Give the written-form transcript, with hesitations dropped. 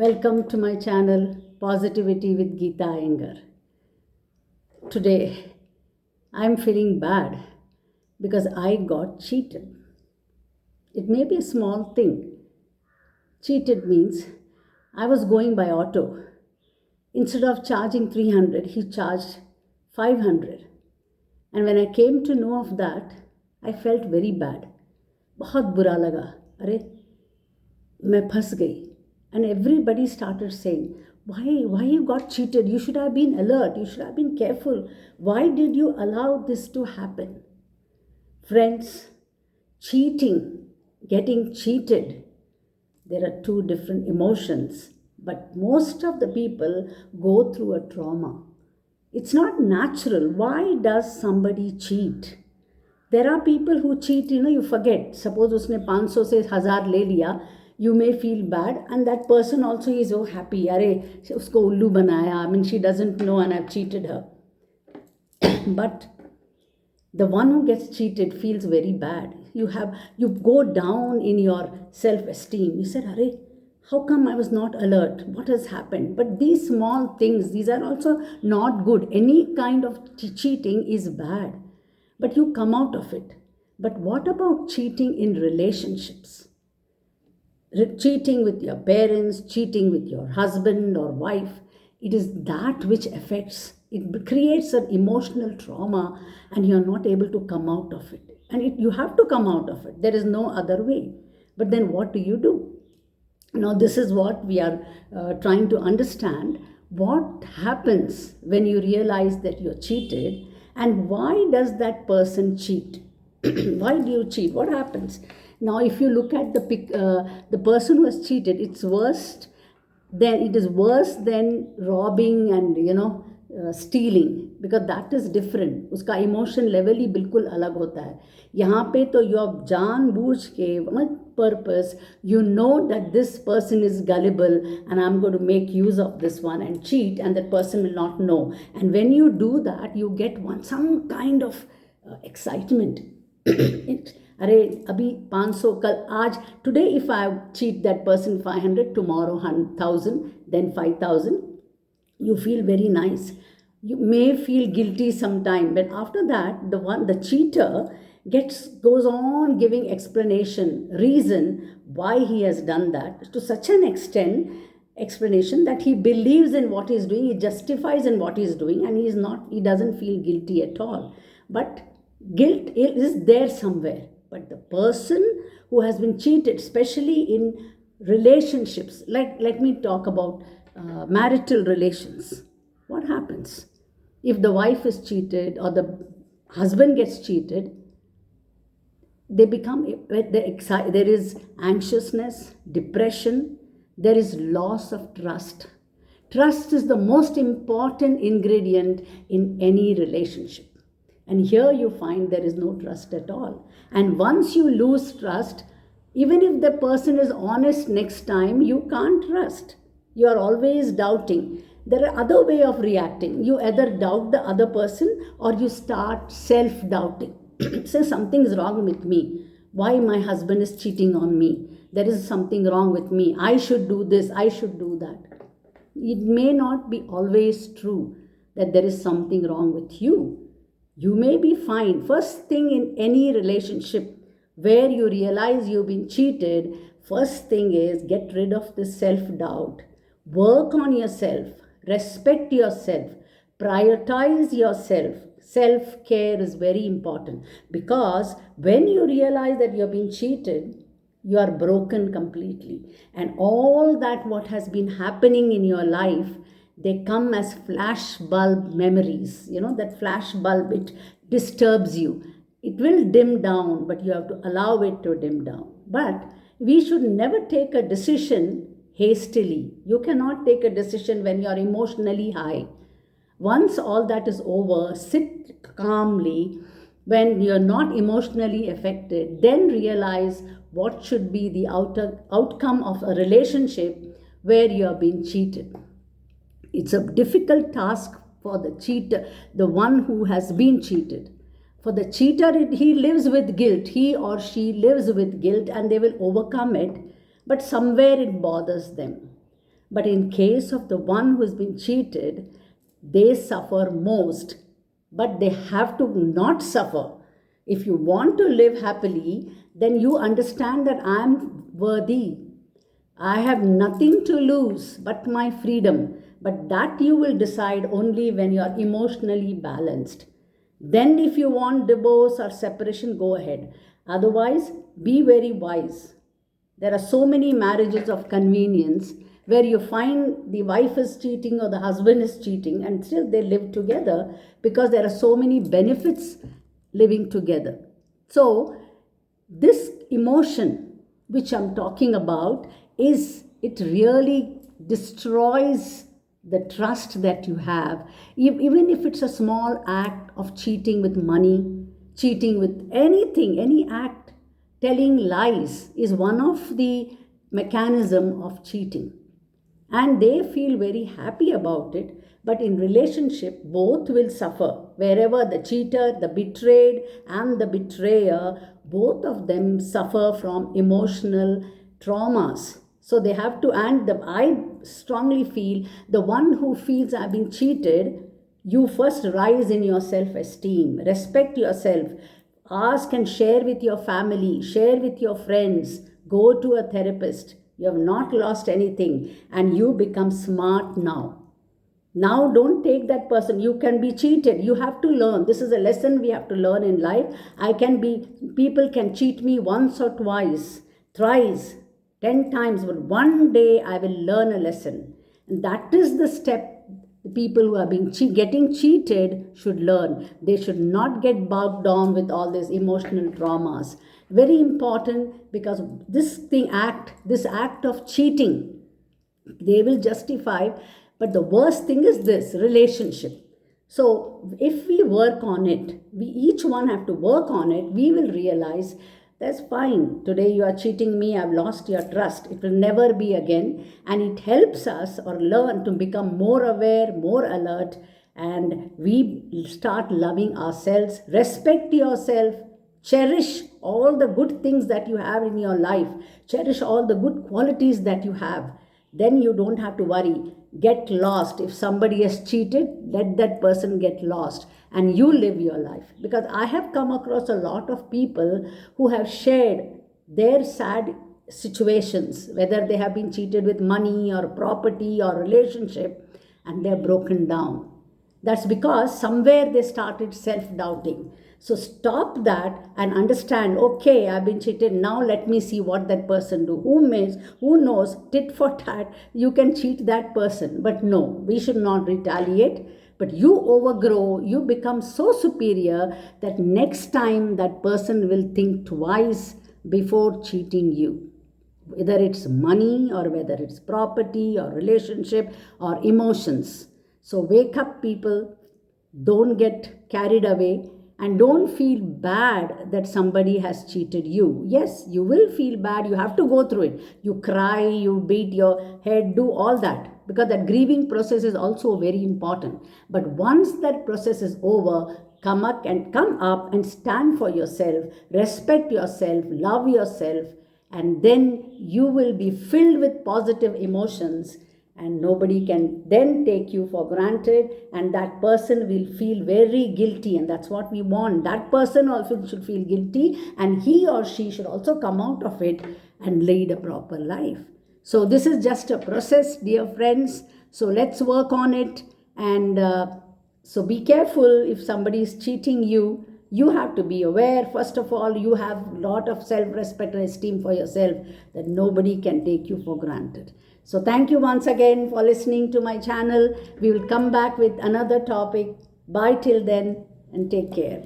Welcome to my channel Positivity with Geeta Iyengar. Today I'm feeling bad because I got cheated. It may be a small thing. Cheated means I was going by auto. Instead of charging 300, he charged 500. And when I came to know of that, I felt very bad. बहुत बुरा लगा. अरे मैं फंस गई. And everybody started saying, why you got cheated? You should have been alert. You should have been careful. Why did you allow this to happen? Friends, cheating, getting cheated, there are two different emotions. But most of the people go through a trauma. It's not natural. Why does somebody cheat? There are people who cheat, you forget. Suppose उसने 500 से 1000 ले लिया, you may feel bad, and that person also is so happy. अरे उसको उल्लू बनाया. I mean, she doesn't know and I've cheated her. But the one who gets cheated feels very bad. You go down in your self-esteem. You said, "Arey, how come I was not alert? What has happened?" But these small things, these are also not good. Any kind of cheating is bad, but you come out of it. But what about cheating in relationships? Cheating with your parents, cheating with your husband or wife, it is that which affects, it creates an emotional trauma, and you are not able to come out of it. And you have to come out of it. There is no other way. But then what do? Now, this is what we are trying to understand. What happens when you realize that you're cheated, and why does that person cheat? Why do you cheat? What happens? Now, if you look at the person who has cheated, it is worse than robbing and stealing, because that is different. उसका emotion level ही बिल्कुल अलग होता है. यहाँ पे तो you have जानबूझ के purpose, you know that this person is gullible and I'm going to make use of this one and cheat, and that person will not know. And when you do that, you get some kind of excitement. अरे अभी 500 कल आज today if I cheat that person 500, tomorrow 1,000, then 5,000, you feel very nice. You may feel guilty sometime, but after that the cheater goes on giving explanation, reason why he has done that, to such an extent explanation that he believes in what he is doing, he justifies in what he is doing, and he doesn't feel guilty at all. But guilt is there somewhere. But the person who has been cheated, especially in relationships, let me talk about marital relations. What happens if the wife is cheated or the husband gets cheated? There is anxiousness, depression, there is loss of trust. Trust is the most important ingredient in any relationship. And here you find there is no trust at all. And once you lose trust, even if the person is honest next time, you can't trust. You are always doubting. There are other way of reacting. You either doubt the other person or you start self-doubting. Say something is wrong with me. Why my husband is cheating on me? There is something wrong with me. I should do this. I should do that. It may not be always true that there is something wrong with you. You may be fine. First thing in any relationship where you realize you've been cheated, first thing is get rid of this self-doubt. Work on yourself. Respect yourself. Prioritize yourself. Self-care is very important, because when you realize that you've been cheated, you are broken completely. And all that what has been happening in your life, they come as flash bulb memories. That flash bulb, it disturbs you. It will dim down, but you have to allow it to dim down. But we should never take a decision hastily. You cannot take a decision when you are emotionally high. Once all that is over, sit calmly. When you are not emotionally affected, then realize what should be the outcome of a relationship where you have been cheated. It's a difficult task for the cheater, the one who has been cheated. For the cheater, he lives with guilt. He or she lives with guilt, and they will overcome it, but somewhere it bothers them. But in case of the one who has been cheated, they suffer most, but they have to not suffer. If you want to live happily, then you understand that I am worthy. I have nothing to lose but my freedom. But that you will decide only when you are emotionally balanced. Then, if you want divorce or separation, go ahead. Otherwise, be very wise. There are so many marriages of convenience where you find the wife is cheating or the husband is cheating and still they live together because there are so many benefits living together. So, this emotion which I'm talking about it really destroys the trust that you have. Even if it's a small act of cheating with money, cheating with anything, any act, telling lies is one of the mechanism of cheating, and they feel very happy about it. But in relationship, both will suffer. Wherever the cheater, the betrayed, and the betrayer, both of them suffer from emotional traumas. So they have to, I strongly feel the one who feels I've been cheated, you first rise in your self-esteem, respect yourself, ask and share with your family, share with your friends, go to a therapist. You have not lost anything and you become smart now. Now, don't take that person. You can be cheated. You have to learn. This is a lesson we have to learn in life. People can cheat me once or twice, thrice, 10 times, but one day I will learn a lesson. And that is the step the people who are getting cheated should learn. They should not get bogged down with all these emotional traumas. Very important, because this act of cheating, they will justify. But the worst thing is this relationship. So if we work on it, we each one have to work on it, we will realize that's fine. Today you are cheating me, I've lost your trust. It will never be again. And it helps us or learn to become more aware, more alert, and we start loving ourselves. Respect yourself. Cherish all the good things that you have in your life. Cherish all the good qualities that you have. Then you don't have to worry. Get lost. If somebody has cheated, let that person get lost and you live your life. Because I have come across a lot of people who have shared their sad situations, whether they have been cheated with money or property or relationship, and they're broken down. That's because somewhere they started self-doubting. So stop that and understand, okay, I've been cheated. Now let me see what that person do. Who knows, tit for tat, you can cheat that person. But no, we should not retaliate. But you overgrow, you become so superior that next time that person will think twice before cheating you. Whether it's money or whether it's property or relationship or emotions. So wake up, people. Don't get carried away. And don't feel bad that somebody has cheated you. Yes, you will feel bad. You have to go through it. You cry, you beat your head, do all that. Because that grieving process is also very important. But once that process is over, come up and stand for yourself. Respect yourself. Love yourself. And then you will be filled with positive emotions. And nobody can then take you for granted, and that person will feel very guilty, and that's what we want. That person also should feel guilty, and he or she should also come out of it and lead a proper life. So this is just a process, dear friends. So let's work on it, and so be careful if somebody is cheating you. You have to be aware. First of all, you have a lot of self-respect and esteem for yourself that nobody can take you for granted. So thank you once again for listening to my channel. We will come back with another topic. Bye till then and take care.